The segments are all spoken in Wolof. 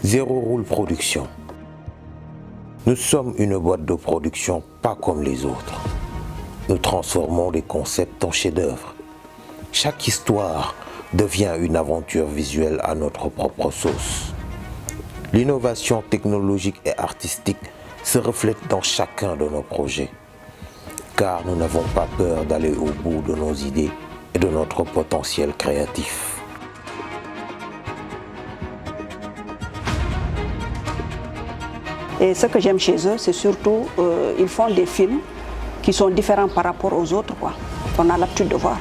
Zéro Roule Production. Nous sommes une boîte de production pas comme les autres. Nous transformons les concepts en chefs-d'œuvre. Chaque histoire devient une aventure visuelle à notre propre sauce. L'innovation technologique et artistique se reflète dans chacun de nos projets. Car nous n'avons pas peur d'aller au bout de nos idées et de notre potentiel créatif. Et ce que j'aime chez eux, c'est surtout ils font des films qui sont différents par rapport aux autres, quoi. On a l'habitude de voir.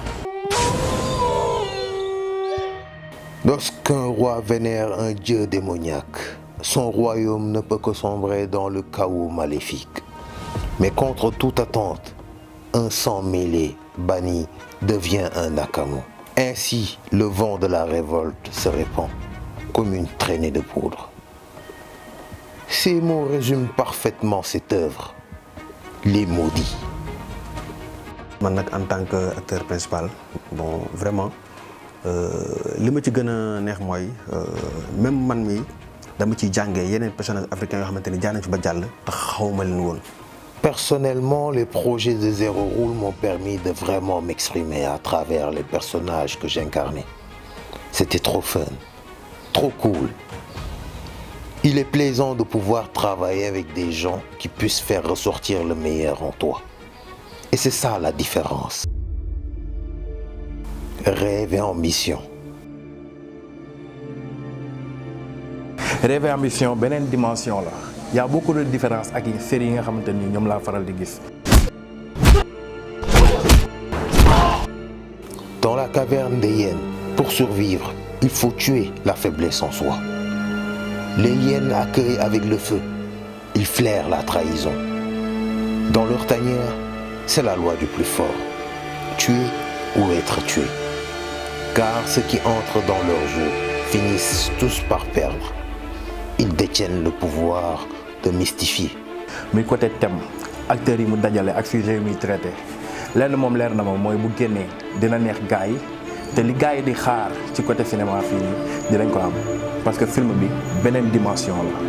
Lorsqu'un roi vénère un dieu démoniaque, son royaume ne peut que sombrer dans le chaos maléfique. Mais contre toute attente, un sang mêlé, banni, devient un Akamo. Ainsi, le vent de la révolte se répand comme une traînée de poudre. Ces mots résument parfaitement cette œuvre. Les maudits. Man nag en tant qu'acteur principal, bon vraiment li ma ci gën a neex mooy même man mi dama ciy jàngee yeneen personnages africains yoo xamante ni jaar nañ fi ba jàll te xawma leen woon. Personnellement, les projets de Zéro Roule m'ont permis de vraiment m'exprimer à travers les personnages que j'incarnais. C'était trop fun, trop cool. Il est plaisant de pouvoir travailler avec des gens qui puissent faire ressortir le meilleur en toi. Et c'est ça la différence. Rêve et ambition. Rêve et ambition beneen dimension la. Il y a beaucoup de différences avec les séries yi nga xamante ni ñoom laa faral di gis. Dans la caverne des hyènes, pour survivre, il faut tuer la faiblesse en soi. Les hyènes accueillent avec le feu. Ils flairent la trahison. Dans leur tanière, c'est la loi du plus fort. Tuer ou être tué. Car ceux qui entrent dans leur jeu finissent tous par perdre. Ils détiennent le pouvoir de mystifier. muy côté thème acteurs yi mu dajale ak sujet yi muy traité lenn moom leer na ma mooy bu génnee dina neex gars yi te li gars yi di xaar ci côté cinéma fii nii dinañ ko am parce que film bi beneen dimension la.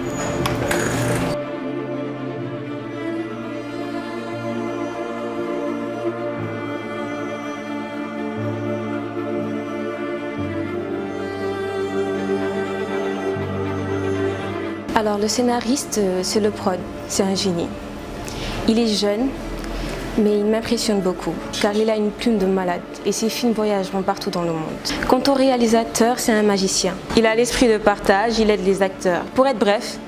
Alors le scénariste, c'est le prod, c'est un génie. Il est jeune, mais il m'impressionne beaucoup, car il a une plume de malade et ses films voyageront partout dans le monde. Quant au réalisateur, c'est un magicien. Il a l'esprit de partage, il aide les acteurs. Pour être bref,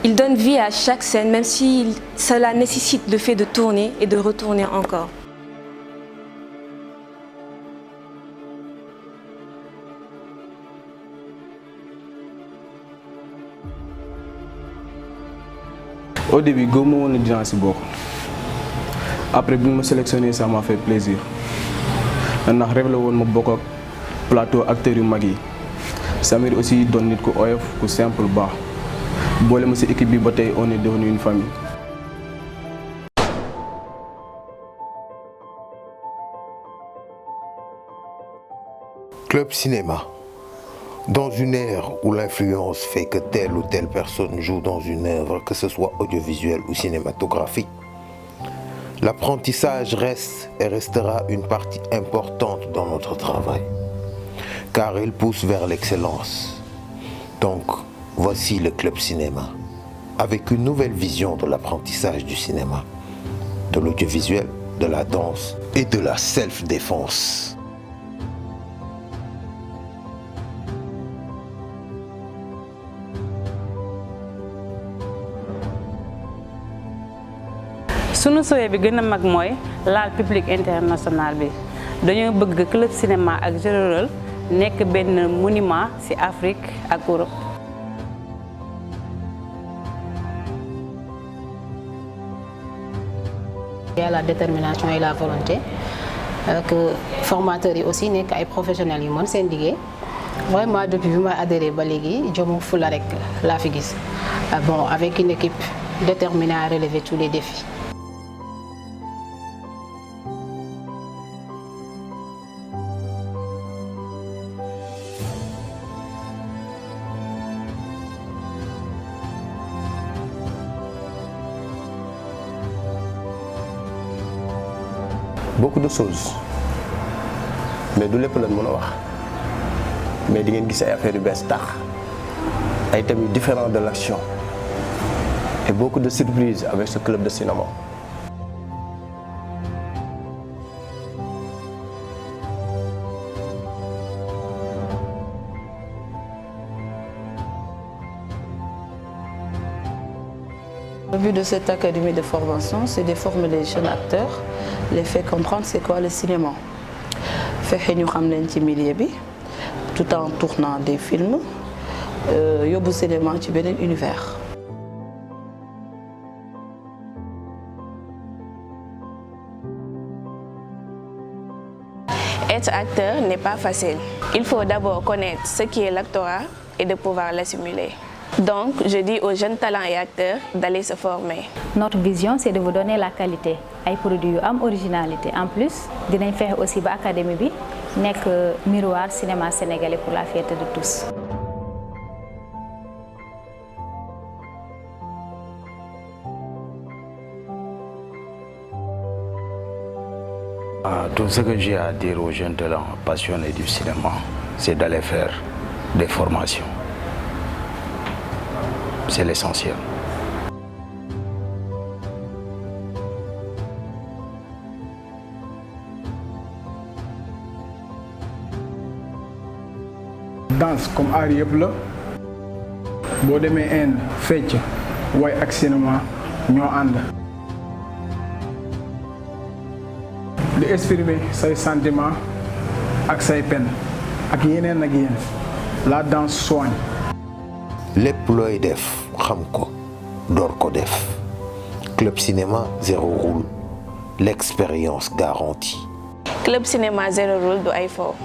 il donne vie à chaque scène, même si cela nécessite le fait de tourner et de retourner encore. Au début, gëmuma woon ne dinaa si bokk. Après bi ma sélectionné, ça m'a fait plaisir. Ndax rêve la woon ma bokk ak plateau acteurs yu mag yi. Samir aussi doon nit ku oyof ku simple baax. Boole ma si équipe bi ba tey on est devenu une famille. Club Cinéma. Dans une ère où l'influence fait que telle ou telle personne joue dans une œuvre, que ce soit audiovisuelle ou cinématographique, l'apprentissage reste et restera une partie importante dans notre travail, car il pousse vers l'excellence. Donc, voici le Club Cinéma, avec une nouvelle vision de l'apprentissage du cinéma, de l'audiovisuel, de la danse et de la self-défense. sunu souhait bi gën a mag mooy laal public international bi dañoo bëgg Club Cinéma ak Zéro Roule nekk benn monument ci Afrique ak Europe. Il y a la détermination et la volonté que formateurs yi aussi nekk ay professionnels yu mën seen liggéey vraiment depuis bi ma adhéré ba léegi jom fula rek laa fi gis bon avec une équipe déterminée à relever tous les défis. beaucoup de choses mais du lépp lañ mën a wax mais di ngeen gis ay affaires yu bees tax ay thèmes différents de l'action et beaucoup de surprises avec ce club de cinéma. Le but de cette académie de formation, c'est de former les jeunes acteurs, les faire comprendre c'est quoi le cinéma. Fexe ñu xam leen ci milieu bi tout en tournant des films yóbbu cinéma ci beneen univers. Être acteur n'est pas facile. Il faut d'abord connaître ce qui est l'actorat et de pouvoir l'assimiler. Donc, je dis aux jeunes talents et acteurs d'aller se former. Notre vision, c'est de vous donner la qualité, ay produits yu am originalité. En plus, dinañ fexe aussi ba académie bi nekk miroir cinéma sénégalais pour la fierté de tous. Tout ce que j'ai à dire aux jeunes talents passionnés du cinéma, c'est d'aller faire des formations. C'est l'essentiel. Danse comme art yëpp la boo demee Inde fecc way ak cinéma ñoo ànd di exprimer say sentiments ak say peine ak yeneen ak yeneen la danse soigne. lépp looy def xam ko door ko def Club Cinéma Zéro Roule l'expérience garantie. Club Cinéma Zéro Roule du ay fo.